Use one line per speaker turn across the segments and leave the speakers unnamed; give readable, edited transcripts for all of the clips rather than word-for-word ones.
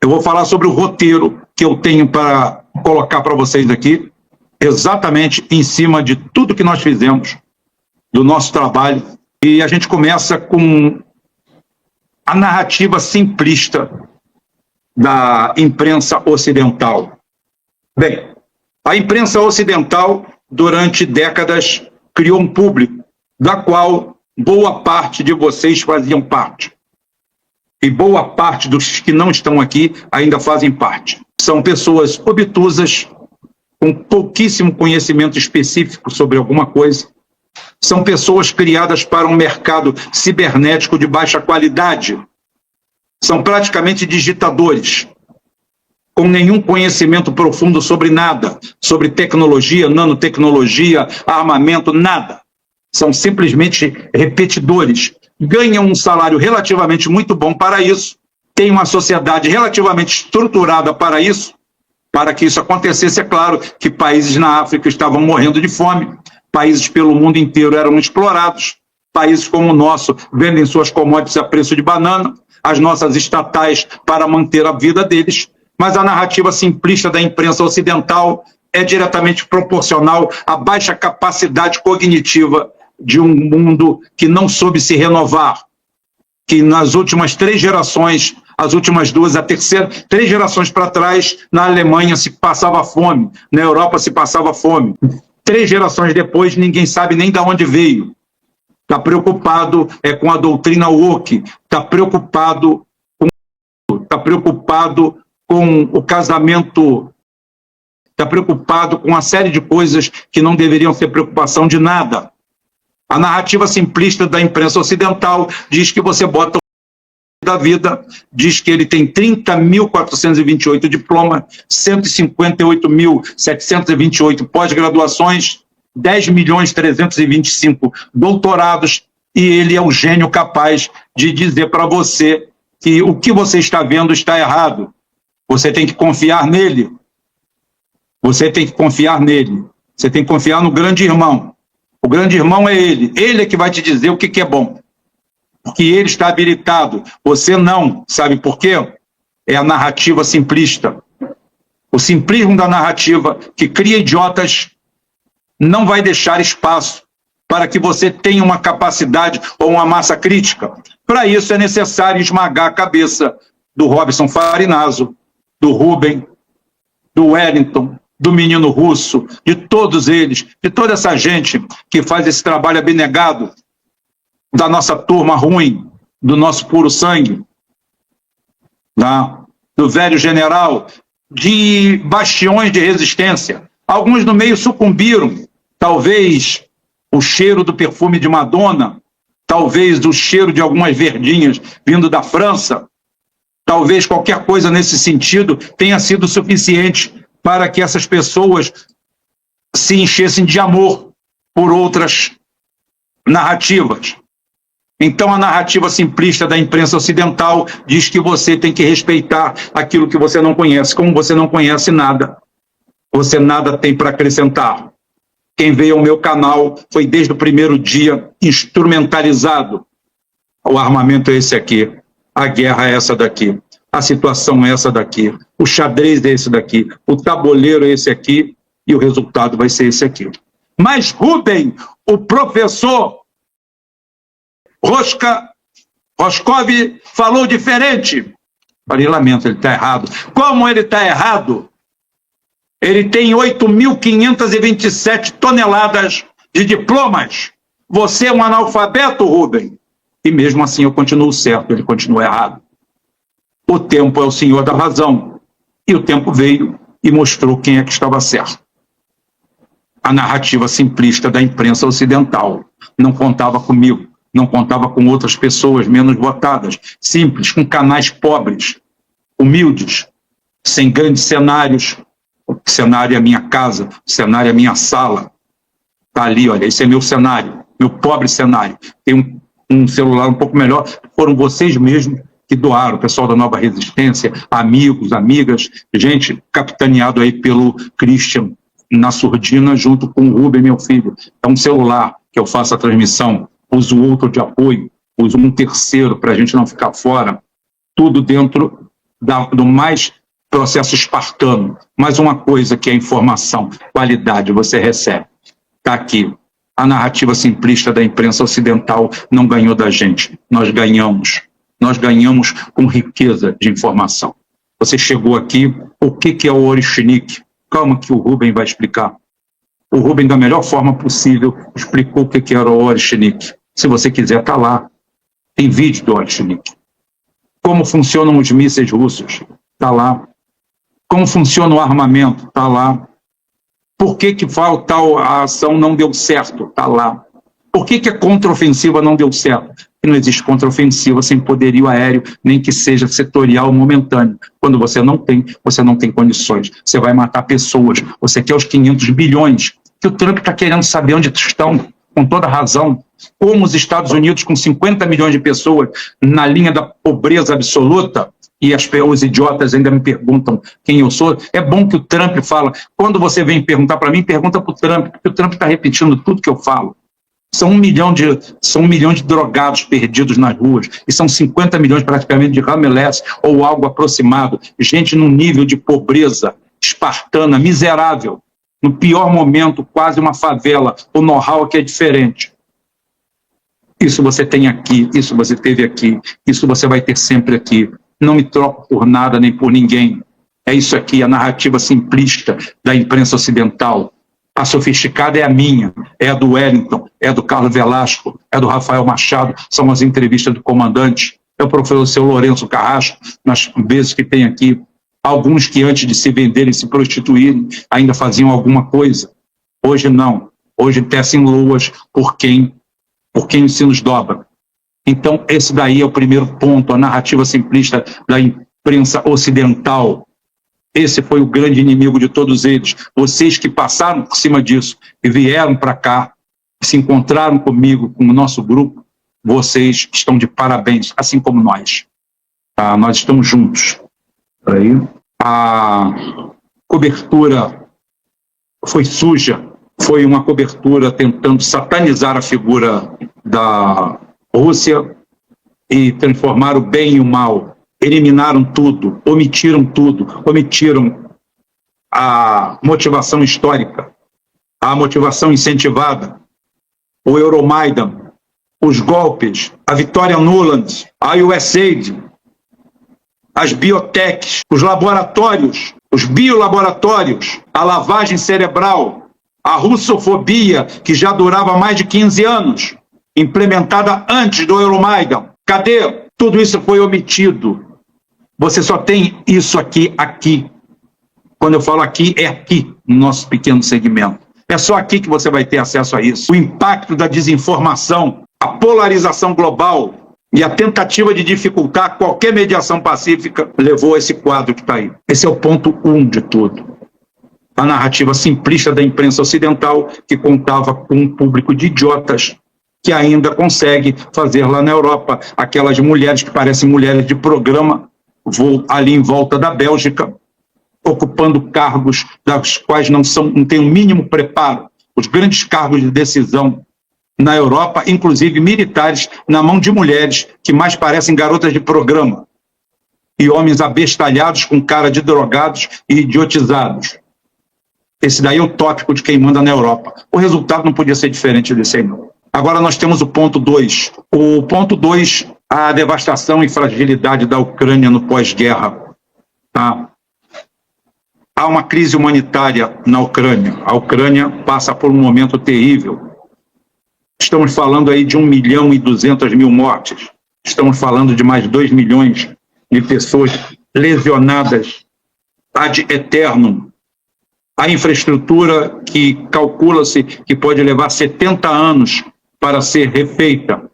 Eu vou falar sobre o roteiro que eu tenho para colocar para vocês aqui, exatamente em cima de tudo que nós fizemos, do nosso trabalho. E a gente começa com a narrativa simplista da imprensa ocidental. Bem, a imprensa ocidental, durante décadas, criou um público, da qual boa parte de vocês faziam parte. E boa parte dos que não estão aqui ainda fazem parte. São pessoas obtusas, com pouquíssimo conhecimento específico sobre alguma coisa. São pessoas criadas para um mercado cibernético de baixa qualidade. São praticamente digitadores, com nenhum conhecimento profundo sobre nada, sobre tecnologia, nanotecnologia, armamento, nada. São simplesmente repetidores. Ganham um salário relativamente muito bom para isso, têm uma sociedade relativamente estruturada para isso. Para que isso acontecesse, é claro que países na África estavam morrendo de fome, países pelo mundo inteiro eram explorados, países como o nosso vendem suas commodities a preço de banana, as nossas estatais para manter a vida deles, mas a narrativa simplista da imprensa ocidental é diretamente proporcional à baixa capacidade cognitiva de um mundo que não soube se renovar, que nas últimas 3 gerações, as últimas 2, a terceira, 3 gerações para trás, na Alemanha se passava fome, na Europa se passava fome. 3 gerações depois, ninguém sabe nem de onde veio. Está preocupado com a doutrina woke, está preocupado com o casamento, está preocupado com uma série de coisas que não deveriam ser preocupação de nada. A narrativa simplista da imprensa ocidental diz que você bota da vida, diz que ele tem 30.428 diplomas, 158.728 pós-graduações, 10.325 doutorados, e ele é o gênio capaz de dizer para você que o que você está vendo está errado. Você tem que confiar nele. Você tem que confiar nele. Você tem que confiar no grande irmão. O grande irmão é ele. Ele é que vai te dizer o que é bom. Porque ele está habilitado. Você não. Sabe por quê? É a narrativa simplista. O simplismo da narrativa que cria idiotas não vai deixar espaço para que você tenha uma capacidade ou uma massa crítica. Para isso é necessário esmagar a cabeça do Robson Farinazzo, do Rubem, do Wellington, do menino russo, de todos eles, de toda essa gente que faz esse trabalho abnegado, da nossa turma ruim, do nosso puro sangue, do velho general, de bastiões de resistência. Alguns no meio sucumbiram, talvez o cheiro do perfume de Madonna, talvez o cheiro de algumas verdinhas vindo da França, talvez qualquer coisa nesse sentido tenha sido suficiente para que essas pessoas se enchessem de amor por outras narrativas. Então a narrativa simplista da imprensa ocidental diz que você tem que respeitar aquilo que você não conhece. Como você não conhece nada, você nada tem para acrescentar. Quem veio ao meu canal foi desde o primeiro dia instrumentalizado. O armamento é esse aqui, a guerra é essa daqui, a situação é essa daqui, o xadrez é esse daqui, o tabuleiro é esse aqui e o resultado vai ser esse aqui. Mas Rubem, o professor Roscoe falou diferente. Falei, lamento, ele está errado. Como ele está errado? Ele tem 8.527 toneladas de diplomas. Você é um analfabeto, Rubem. E mesmo assim eu continuo certo, ele continua errado. O tempo é o senhor da razão. E o tempo veio e mostrou quem é que estava certo. A narrativa simplista da imprensa ocidental não contava comigo, não contava com outras pessoas menos votadas, simples, com canais pobres, humildes, sem grandes cenários. O cenário é a minha casa, o cenário é a minha sala. Está ali, olha, esse é meu cenário, meu pobre cenário. Tem um celular um pouco melhor, foram vocês mesmos que doaram, o pessoal da Nova Resistência, amigos, amigas, gente capitaneado aí pelo Christian na surdina, junto com o Rubem, meu filho. É um celular que eu faço a transmissão, uso outro de apoio, uso um terceiro para a gente não ficar fora, tudo dentro do mais processo espartano. Mas uma coisa que é informação, qualidade, você recebe. Está aqui. A narrativa simplista da imprensa ocidental não ganhou da gente. Nós ganhamos. Nós ganhamos com riqueza de informação. Você chegou aqui, o que é o Orichnik? Calma que o Rubem vai explicar. O Rubem, da melhor forma possível, explicou o que era o Orichnik. Se você quiser, está lá. Tem vídeo do Orichnik. Como funcionam os mísseis russos? Está lá. Como funciona o armamento? Está lá. Por que tal a ação não deu certo? Está lá. Por que a contraofensiva não deu certo? Porque não existe contraofensiva sem poderio aéreo, nem que seja setorial momentâneo. Quando você não tem condições. Você vai matar pessoas. Você quer os 500 bilhões que o Trump está querendo saber onde estão, com toda razão. Como os Estados Unidos, com 50 milhões de pessoas na linha da pobreza absoluta, e os idiotas ainda me perguntam quem eu sou, é bom que o Trump fala. Quando você vem perguntar para mim, pergunta para o Trump, porque o Trump está repetindo tudo que eu falo. São 1 milhão de drogados perdidos nas ruas, e são 50 milhões praticamente de homeless, ou algo aproximado, gente num nível de pobreza espartana, miserável, no pior momento, quase uma favela, o know-how aqui é diferente. Isso você tem aqui, isso você teve aqui, isso você vai ter sempre aqui. Não me troco por nada nem por ninguém. É isso aqui, a narrativa simplista da imprensa ocidental. A sofisticada é a minha, é a do Wellington, é a do Carlos Velasco, é a do Rafael Machado, são as entrevistas do comandante, é o professor Lourenço Carrasco, nas vezes que tem aqui, alguns que antes de se venderem, se prostituírem, ainda faziam alguma coisa. Hoje não, hoje tecem luas por quem se nos dobra. Então, esse daí é o primeiro ponto, a narrativa simplista da imprensa ocidental. Esse foi o grande inimigo de todos eles. Vocês que passaram por cima disso e vieram para cá, se encontraram comigo, com o nosso grupo, vocês estão de parabéns, assim como nós. Nós estamos juntos. Aí, a cobertura foi suja, foi uma cobertura tentando satanizar a figura da Rússia e transformar o bem e o mal. Eliminaram tudo, omitiram a motivação histórica, a motivação incentivada, o Euromaidan, os golpes, a Vitória Nuland, a USAID, as biotechs, os laboratórios, os biolaboratórios, a lavagem cerebral, a russofobia, que já durava mais de 15 anos, implementada antes do Euromaidan. Cadê? Tudo isso foi omitido. Você só tem isso aqui. Quando eu falo aqui, é aqui, no nosso pequeno segmento. É só aqui que você vai ter acesso a isso. O impacto da desinformação, a polarização global e a tentativa de dificultar qualquer mediação pacífica levou a esse quadro que está aí. Esse é o ponto 1 de tudo. A narrativa simplista da imprensa ocidental, que contava com um público de idiotas que ainda consegue fazer lá na Europa aquelas mulheres que parecem mulheres de programa, ali em volta da Bélgica, ocupando cargos das quais não têm o mínimo preparo. Os grandes cargos de decisão na Europa, inclusive militares, na mão de mulheres que mais parecem garotas de programa, e homens abestalhados com cara de drogados e idiotizados. Esse daí é o tópico de quem manda na Europa. O resultado não podia ser diferente desse aí, não. Agora nós temos o ponto 2. O ponto 2, a devastação e fragilidade da Ucrânia no pós-guerra. Tá? Há uma crise humanitária na Ucrânia. A Ucrânia passa por um momento terrível. Estamos falando aí de 1.200.000 mortes. Estamos falando de mais 2 milhões de pessoas lesionadas ad eternum. A infraestrutura que calcula-se que pode levar 70 anos para ser refeita.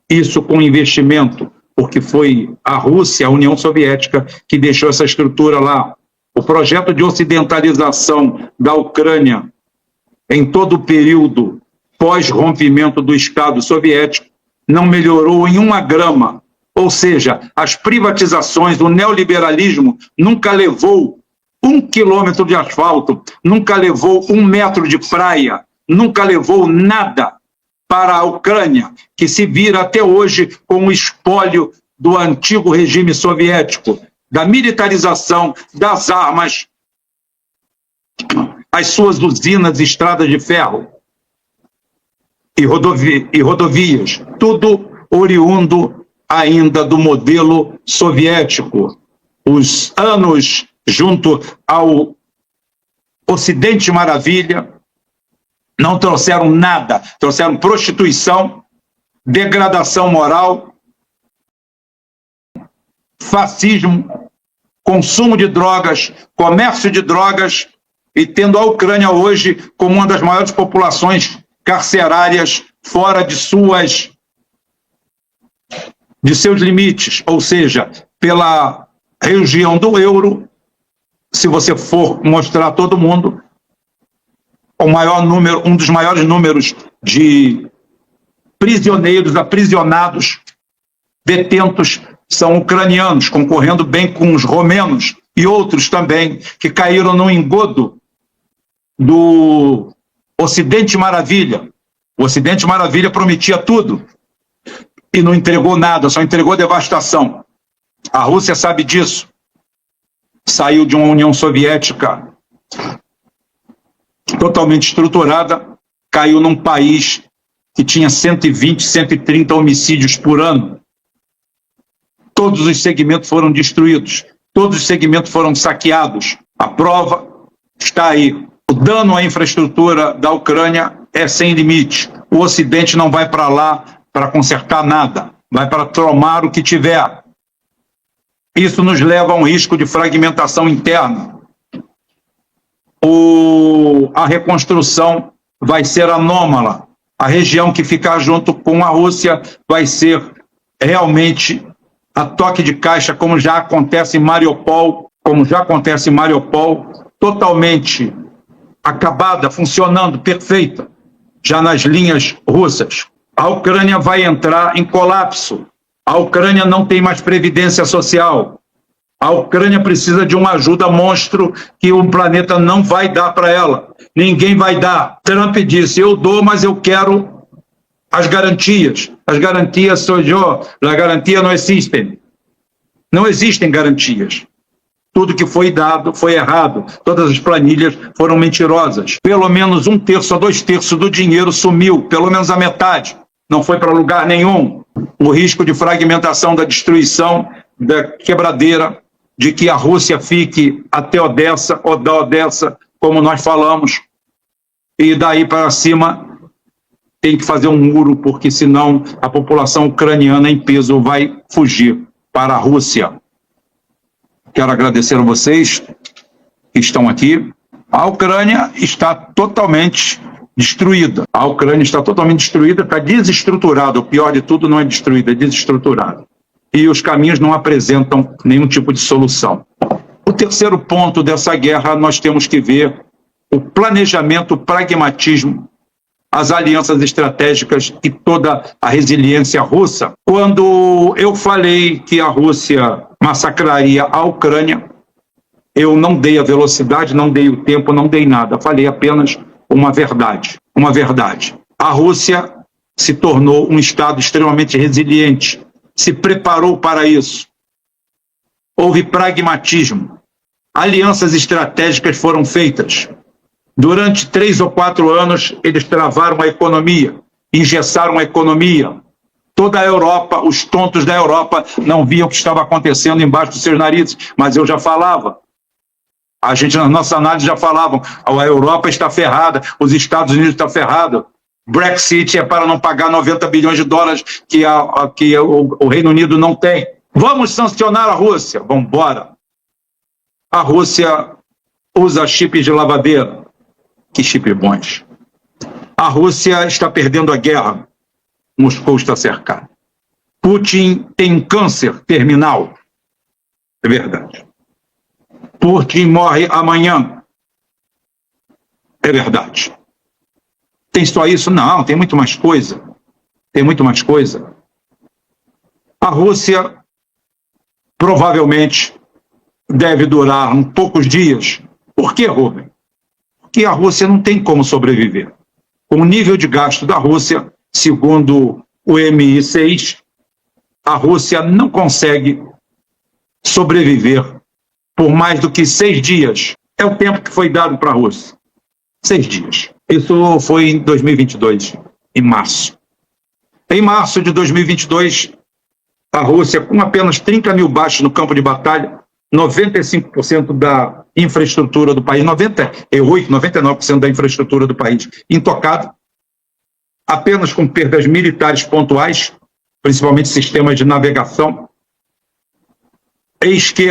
Isso com investimento, porque foi a Rússia, a União Soviética, que deixou essa estrutura lá. O projeto de ocidentalização da Ucrânia, em todo o período pós-rompimento do Estado soviético, não melhorou em 1 grama. Ou seja, as privatizações, o neoliberalismo nunca levou 1 quilômetro de asfalto, nunca levou 1 metro de praia, nunca levou nada para a Ucrânia, que se vira até hoje com o espólio do antigo regime soviético. da militarização, das armas, as suas usinas e estradas de ferro e rodovias, tudo oriundo ainda do modelo soviético. Os anos junto ao Ocidente Maravilha não trouxeram nada, trouxeram prostituição, degradação moral, fascismo, consumo de drogas, comércio de drogas, e tendo a Ucrânia hoje como uma das maiores populações carcerárias fora de seus limites, ou seja, pela região do euro, se você for mostrar a todo mundo, um dos maiores números de prisioneiros, aprisionados, detentos, são ucranianos, concorrendo bem com os romenos e outros também, que caíram no engodo do Ocidente Maravilha. O Ocidente Maravilha prometia tudo e não entregou nada, só entregou devastação. A Rússia sabe disso. Saiu de uma União Soviética totalmente estruturada, caiu num país que tinha 120, 130 homicídios por ano. Todos os segmentos foram destruídos, todos os segmentos foram saqueados. A prova está aí. O dano à infraestrutura da Ucrânia é sem limite. O Ocidente não vai para lá para consertar nada, vai para tomar o que tiver. Isso nos leva a um risco de fragmentação interna. A reconstrução vai ser anômala. A região que ficar junto com a Rússia vai ser realmente a toque de caixa, como já acontece em Mariupol, totalmente acabada, funcionando, perfeita, já nas linhas russas. A Ucrânia vai entrar em colapso. A Ucrânia não tem mais previdência social. A Ucrânia precisa de uma ajuda monstro que o planeta não vai dar para ela. Ninguém vai dar. Trump disse, eu dou, mas eu quero as garantias. As garantias sou eu. A garantia não existe. Não existem garantias. Tudo que foi dado foi errado. Todas as planilhas foram mentirosas. Pelo menos 1/3 a 2/3 do dinheiro sumiu. Pelo menos a metade. Não foi para lugar nenhum. O risco de fragmentação, da destruição, da quebradeira, de que a Rússia fique até Odessa, ou da Odessa, como nós falamos, e daí para cima tem que fazer um muro, porque senão a população ucraniana em peso vai fugir para a Rússia. Quero agradecer a vocês que estão aqui. A Ucrânia está totalmente destruída. A Ucrânia está totalmente destruída, está desestruturada. O pior de tudo não é destruída, é desestruturada. E os caminhos não apresentam nenhum tipo de solução. O terceiro ponto dessa guerra, nós temos que ver o planejamento, o pragmatismo, as alianças estratégicas e toda a resiliência russa. Quando eu falei que a Rússia massacraria a Ucrânia, eu não dei a velocidade, não dei o tempo, não dei nada. Falei apenas uma verdade. Uma verdade. A Rússia se tornou um Estado extremamente resiliente, se preparou para isso. Houve pragmatismo. Alianças estratégicas foram feitas. Durante 3 ou 4 anos, eles travaram a economia, engessaram a economia. Toda a Europa, os tontos da Europa, não viam o que estava acontecendo embaixo dos seus narizes, mas eu já falava. A gente, na nossa análise, já falavam, a Europa está ferrada, os Estados Unidos estão ferrados. Brexit é para não pagar 90 bilhões de dólares que o Reino Unido não tem. Vamos sancionar a Rússia? Vamos embora. A Rússia usa chips de lavadeira. Que chip bons. A Rússia está perdendo a guerra. Moscou está cercado. Putin tem um câncer terminal. É verdade. Putin morre amanhã. É verdade. Tem só isso? Não, tem muito mais coisa. Tem muito mais coisa. A Rússia provavelmente deve durar poucos dias. Por quê, Rubem? Porque a Rússia não tem como sobreviver. Com o nível de gasto da Rússia, segundo o MI6, a Rússia não consegue sobreviver por mais do que 6 dias. É o tempo que foi dado para a Rússia. 6 dias. Isso foi em 2022, em março. Em março de 2022, a Rússia, com apenas 30 mil baixos no campo de batalha, 95% da infraestrutura do país, 99% da infraestrutura do país intocada, apenas com perdas militares pontuais, principalmente sistemas de navegação. Eis que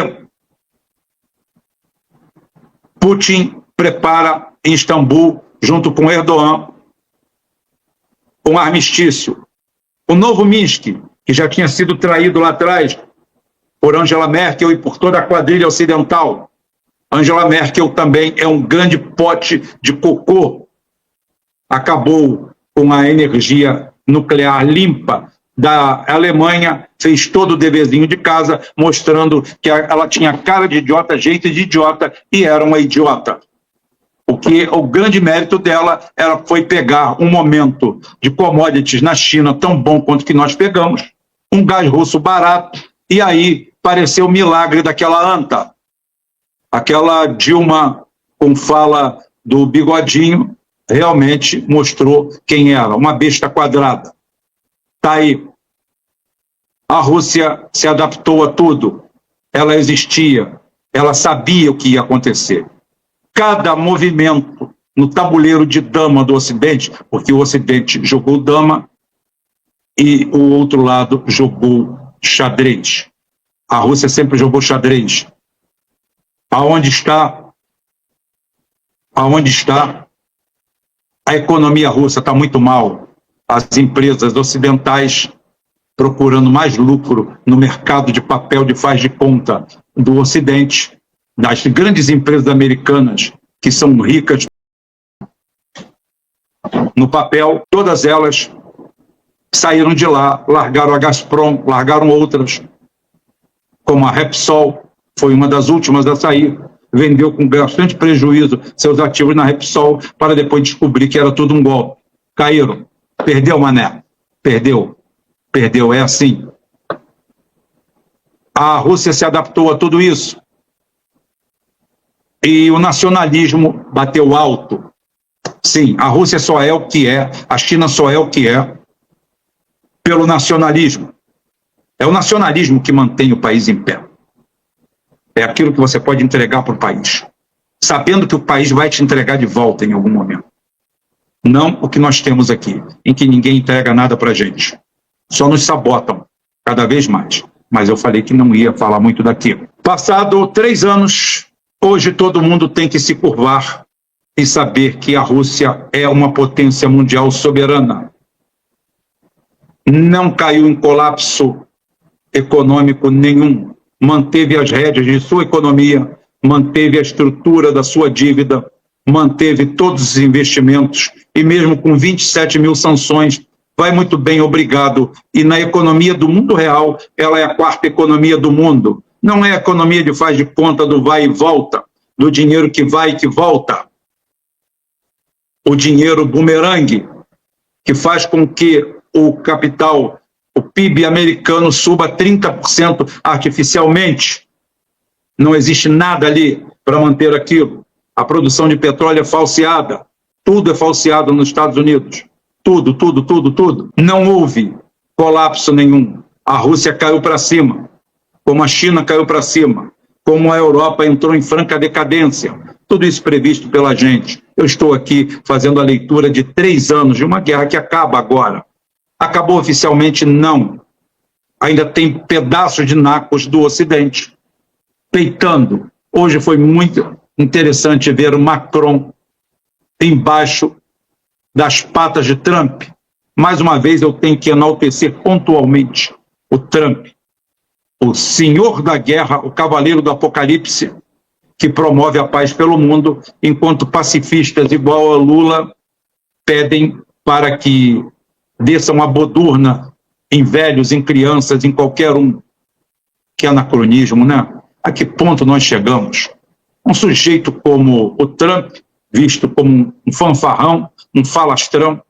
Putin prepara em Istambul, junto com Erdogan, um armistício. O novo Minsk, que já tinha sido traído lá atrás por Angela Merkel e por toda a quadrilha ocidental. Angela Merkel também é um grande pote de cocô. Acabou com a energia nuclear limpa da Alemanha, fez todo o deverzinho de casa, mostrando que ela tinha cara de idiota, jeito de idiota, e era uma idiota. Porque o grande mérito dela foi pegar um momento de commodities na China tão bom quanto que nós pegamos, um gás russo barato, e aí pareceu o milagre daquela anta. Aquela Dilma, com fala do bigodinho, realmente mostrou quem era, uma besta quadrada. Está aí. A Rússia se adaptou a tudo. Ela existia, ela sabia o que ia acontecer. Cada movimento no tabuleiro de dama do Ocidente, porque o Ocidente jogou dama e o outro lado jogou xadrez. A Rússia sempre jogou xadrez. Aonde está a economia russa? Está muito mal. As empresas ocidentais procurando mais lucro no mercado de papel de faz de conta do Ocidente, das grandes empresas americanas que são ricas no papel, todas elas saíram de lá, largaram a Gazprom, largaram outras, como a Repsol, foi uma das últimas a sair, vendeu com bastante prejuízo seus ativos na Repsol, para depois descobrir que era tudo um golpe. Caíram. Perdeu, mané. Perdeu. Perdeu, é assim. A Rússia se adaptou a tudo isso. E o nacionalismo bateu alto. Sim, a Rússia só é o que é, a China só é o que é, pelo nacionalismo. É o nacionalismo que mantém o país em pé. É aquilo que você pode entregar para o país, sabendo que o país vai te entregar de volta em algum momento. Não o que nós temos aqui, em que ninguém entrega nada para a gente. Só nos sabotam, cada vez mais. Mas eu falei que não ia falar muito daquilo. Passado 3 anos, hoje todo mundo tem que se curvar e saber que a Rússia é uma potência mundial soberana. Não caiu em colapso econômico nenhum. Manteve as rédeas de sua economia, manteve a estrutura da sua dívida, manteve todos os investimentos, e mesmo com 27 mil sanções, vai muito bem, obrigado. E na economia do mundo real, ela é a 4ª economia do mundo. Não é a economia de faz de conta do vai e volta, do dinheiro que vai e que volta. O dinheiro bumerangue, que faz com que o capital, o PIB americano suba 30% artificialmente. Não existe nada ali para manter aquilo. A produção de petróleo é falseada. Tudo é falseado nos Estados Unidos. Tudo, tudo, tudo, tudo. Não houve colapso nenhum. A Rússia caiu para cima, como a China caiu para cima, como a Europa entrou em franca decadência. Tudo isso previsto pela gente. Eu estou aqui fazendo a leitura de 3 anos de uma guerra que acaba agora. Acabou oficialmente? Não. Ainda tem pedaços de nacos do Ocidente peitando. Hoje foi muito interessante ver o Macron embaixo das patas de Trump. Mais uma vez eu tenho que enaltecer pontualmente o Trump, o senhor da guerra, o cavaleiro do apocalipse, que promove a paz pelo mundo, enquanto pacifistas igual a Lula pedem para que desçam a bodurna em velhos, em crianças, em qualquer um. Que anacronismo, né? A que ponto nós chegamos? Um sujeito como o Trump, visto como um fanfarrão, um falastrão,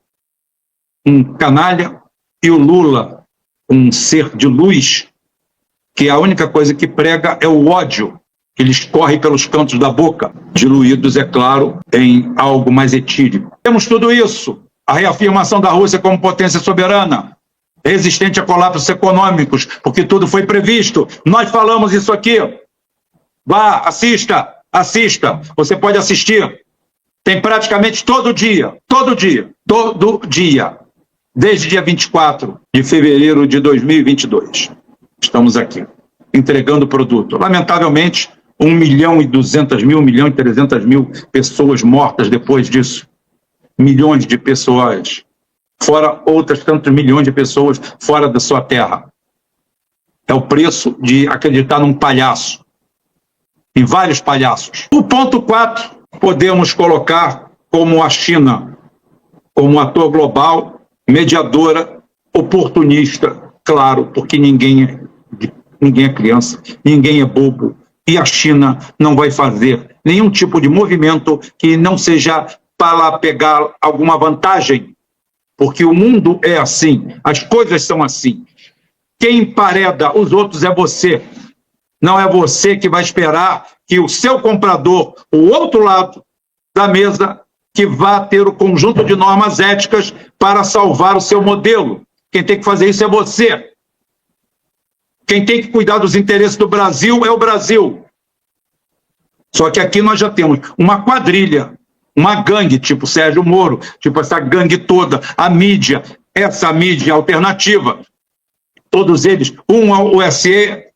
um canalha, e o Lula, um ser de luz, que a única coisa que prega é o ódio que lhes corre pelos cantos da boca, diluídos, é claro, em algo mais etílico. Temos tudo isso, a reafirmação da Rússia como potência soberana, resistente a colapsos econômicos, porque tudo foi previsto. Nós falamos isso aqui. Vá, assista, você pode assistir. Tem praticamente todo dia, desde dia 24 de fevereiro de 2022. Estamos aqui, entregando o produto. Lamentavelmente, 1.200.000, 1.300.000 pessoas mortas depois disso. Milhões de pessoas, fora outras tantos milhões de pessoas fora da sua terra. É o preço de acreditar num palhaço, em vários palhaços. O ponto 4, podemos colocar como a China, como um ator global, mediadora, oportunista, claro, porque ninguém é criança, ninguém é bobo, e a China não vai fazer nenhum tipo de movimento que não seja para pegar alguma vantagem, porque o mundo é assim, as coisas são assim. Quem empareda os outros é você. Não é você que vai esperar que o seu comprador, o outro lado da mesa, que vá ter o conjunto de normas éticas para salvar o seu modelo. Quem tem que fazer isso é você. Quem tem que cuidar dos interesses do Brasil é o Brasil. Só que aqui nós já temos uma quadrilha, uma gangue, tipo Sérgio Moro, tipo essa gangue toda, a mídia, essa mídia alternativa, todos eles, o SE,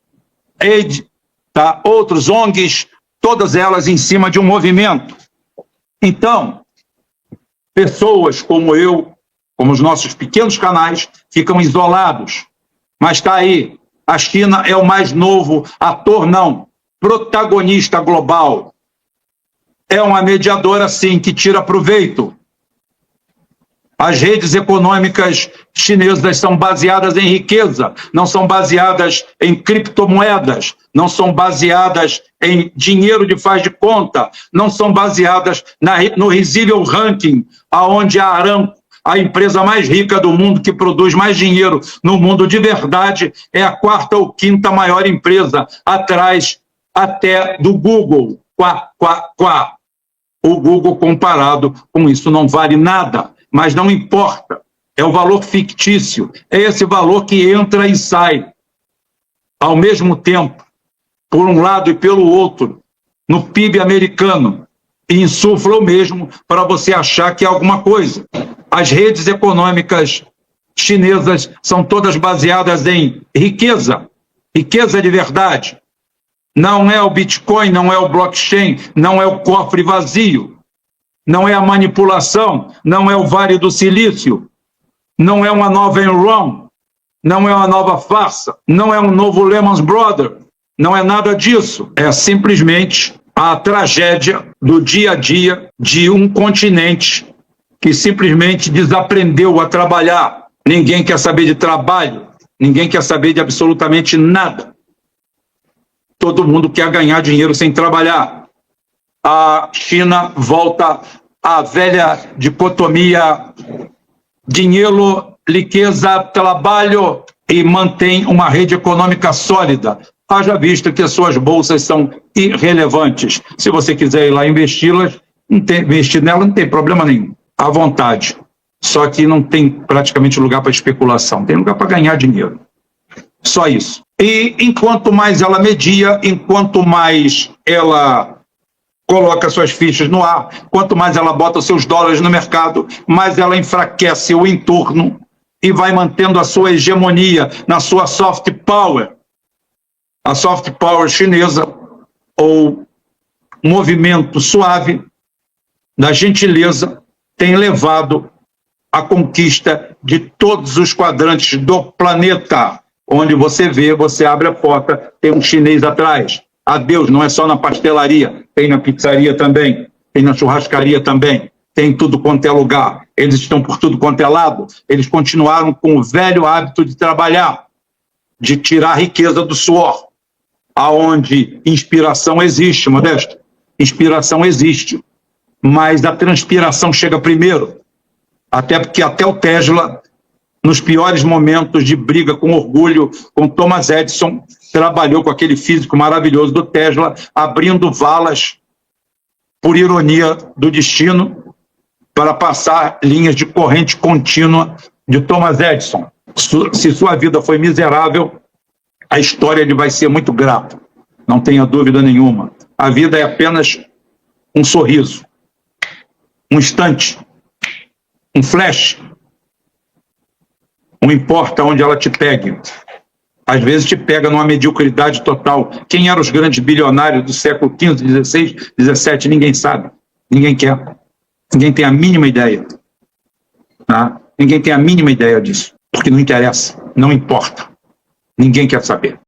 tá? Outros ONGs, todas elas em cima de um movimento. Então, pessoas como eu, como os nossos pequenos canais, ficam isolados. Mas está aí, a China é o mais novo ator, não, protagonista global. É uma mediadora, sim, que tira proveito. As redes econômicas chinesas são baseadas em riqueza, não são baseadas em criptomoedas, não são baseadas em dinheiro de faz de conta, não são baseadas no risível ranking, onde a Aramco, a empresa mais rica do mundo, que produz mais dinheiro no mundo de verdade, é a 4ª ou 5ª maior empresa, atrás até do Google. O Google, comparado com isso, não vale nada. Mas não importa, é o valor fictício, é esse valor que entra e sai, ao mesmo tempo, por um lado e pelo outro, no PIB americano, e insufla o mesmo para você achar que é alguma coisa. As redes econômicas chinesas são todas baseadas em riqueza, riqueza de verdade. Não é o Bitcoin, não é o blockchain, não é o cofre vazio. Não é a manipulação, não é o Vale do Silício, não é uma nova Enron, não é uma nova farsa, não é um novo Lehman Brothers, não é nada disso. É simplesmente a tragédia do dia a dia de um continente que simplesmente desaprendeu a trabalhar. Ninguém quer saber de trabalho, ninguém quer saber de absolutamente nada. Todo mundo quer ganhar dinheiro sem trabalhar. A China volta à velha dicotomia dinheiro, riqueza, trabalho e mantém uma rede econômica sólida. Haja visto que as suas bolsas são irrelevantes. Se você quiser ir lá investi-las, investir nela não tem problema nenhum, à vontade. Só que não tem praticamente lugar para especulação, tem lugar para ganhar dinheiro. Só isso. E enquanto mais ela media, enquanto mais ela coloca suas fichas no ar, quanto mais ela bota seus dólares no mercado, mais ela enfraquece o entorno e vai mantendo a sua hegemonia na sua soft power. A soft power chinesa, ou movimento suave da gentileza, tem levado à conquista de todos os quadrantes do planeta. Onde você vê, você abre a porta, tem um chinês atrás. Adeus, não é só na pastelaria, tem na pizzaria também, tem na churrascaria também, tem em tudo quanto é lugar. Eles estão por tudo quanto é lado, eles continuaram com o velho hábito de trabalhar, de tirar a riqueza do suor, aonde inspiração existe, Modesto, inspiração existe, mas a transpiração chega primeiro, até porque até o Tesla nos piores momentos de briga com orgulho com Thomas Edison, trabalhou com aquele físico maravilhoso do Tesla, abrindo valas, por ironia do destino, para passar linhas de corrente contínua de Thomas Edison. Se sua vida foi miserável, a história lhe vai ser muito grata, não tenha dúvida nenhuma. A vida é apenas um sorriso, um instante, um flash. Não importa onde ela te pegue. Às vezes te pega numa mediocridade total. Quem eram os grandes bilionários do século XV, XVI, XVII? Ninguém sabe. Ninguém quer. Ninguém tem a mínima ideia. Tá? Ninguém tem a mínima ideia disso. Porque não interessa. Não importa. Ninguém quer saber.